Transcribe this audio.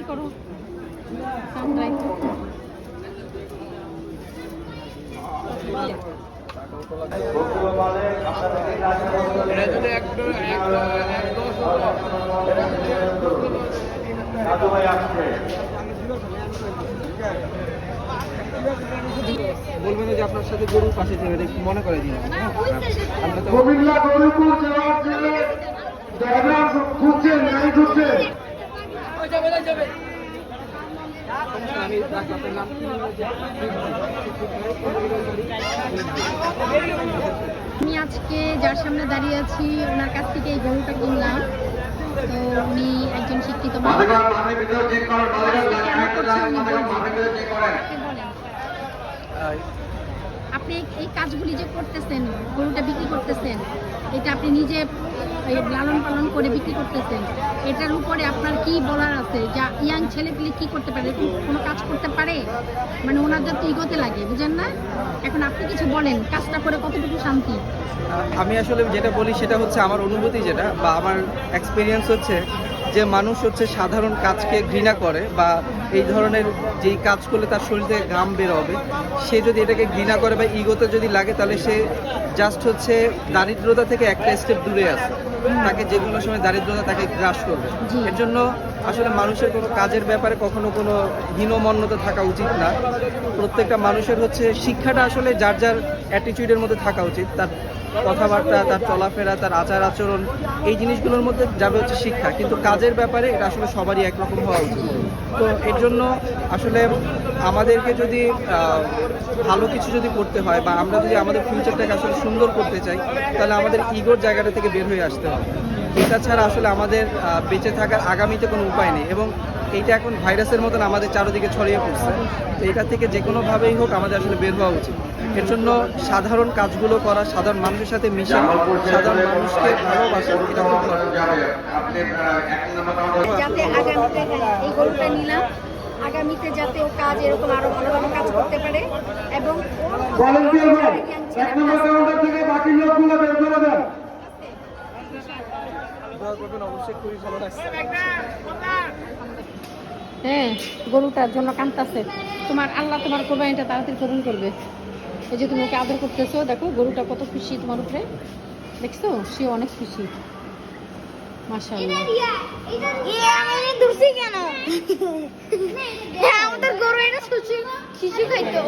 করো বলবেন যে আপনার সাথে গরুর পাশে ছিল এটা একটু মনে করে দিন। কুমিল্লা গরুপুর জেলার খুঁজছেন নাই ঢুকছেন আমি আজকে যার সামনে দাঁড়িয়ে আছি ওনার কাছ থেকে এই গরুটা কিনলাম। তো উনি একজন শিক্ষিত মানুষ। আপনি এই কাজগুলি যে করতেছেন, গরুটা বিক্রি করতেছেন, এটা আপনি নিজে লালন পালন করে বিক্রি করতেছেন, এটার উপরে আপনার কি বলার আছে? যা ইয়াং ছেলেপিলে কি করতে পারে, কোনো কাজ করতে পারে? মানে ওনাদের তো ইগোতে লাগে, বুঝেন না? এখন আপনি কিছু বলেন, কাজটা করে কতটুকু শান্তি? আমি আসলে যেটা বলি সেটা হচ্ছে আমার অনুভূতি, যেটা বা আমার এক্সপিরিয়েন্স হচ্ছে যে মানুষ হচ্ছে সাধারণ কাজকে ঘৃণা করে, বা এই ধরনের যেই কাজ করলে তার শরীর থেকে ঘাম বের হবে, সে যদি এটাকে ঘৃণা করে বা ইগোতে যদি লাগে, তাহলে সে জাস্ট হচ্ছে দারিদ্রতা থেকে একটা স্টেপ দূরে আছে। তাকে যে কোনো সময় দারিদ্রতা তাকে গ্রাস করবে। এর জন্য আসলে মানুষের কোনো কাজের ব্যাপারে কখনো কোনো হীনমন্যতা থাকা উচিত না। প্রত্যেকটা মানুষের হচ্ছে শিক্ষাটা আসলে যার যার অ্যাটিটিউডের মধ্যে থাকা উচিত। তার কথাবার্তা, তার চলাফেরা, তার আচার আচরণ, এই জিনিসগুলোর মধ্যে যাবে হচ্ছে শিক্ষা। কিন্তু কাজের ব্যাপারে এটা আসলে সবারই একরকম হওয়া উচিত। তো এর জন্য আসলে আমাদেরকে যদি ভালো কিছু যদি করতে হয়, বা আমরা যদি আমাদের ফিউচারটাকে আসলে সুন্দর করতে চাই, তাহলে আমাদের ইগোর জায়গাটা থেকে বের হয়ে আসতে হবে। এটা ছাড়া আসলে আমাদের বেঁচে থাকার আগামীতে কোনো উপায় নেই। এবং এইটা এখন ভাইরাসের মতন আমাদের চারদিকে ছড়িয়ে পড়ছে। তো এটা থেকে যে কোনোভাবেই হোক আমাদের আসলে বের হওয়া উচিত। এর জন্য সাধারণ কাজগুলো করা, সাধারণ মানুষের সাথে মিশা, সাধারণ মানুষকে ভালোবাসা, এটা খুব যাতে আগামীতে এই গরুটা নিলাম, আগামীতে যাতে ও কাজ এরকম আরো ভালো ভালো কাজ করতে পারে, এবং অবশ্যই খুবই ভালো লাগছে। হ্যাঁ, গরুটার জন্য কাঁদতেছে। তোমার আল্লাহ তোমার কোরবানিটা তাড়াতাড়ি পূরণ করবে। এই যে তুমি ওকে আদর করতেছো, দেখো গরুটা কত খুশি তোমার উপরে, দেখছো? সে অনেক খুশি, মাশাআল্লাহ। আমাদের গরু এটা শিশু খাইতো।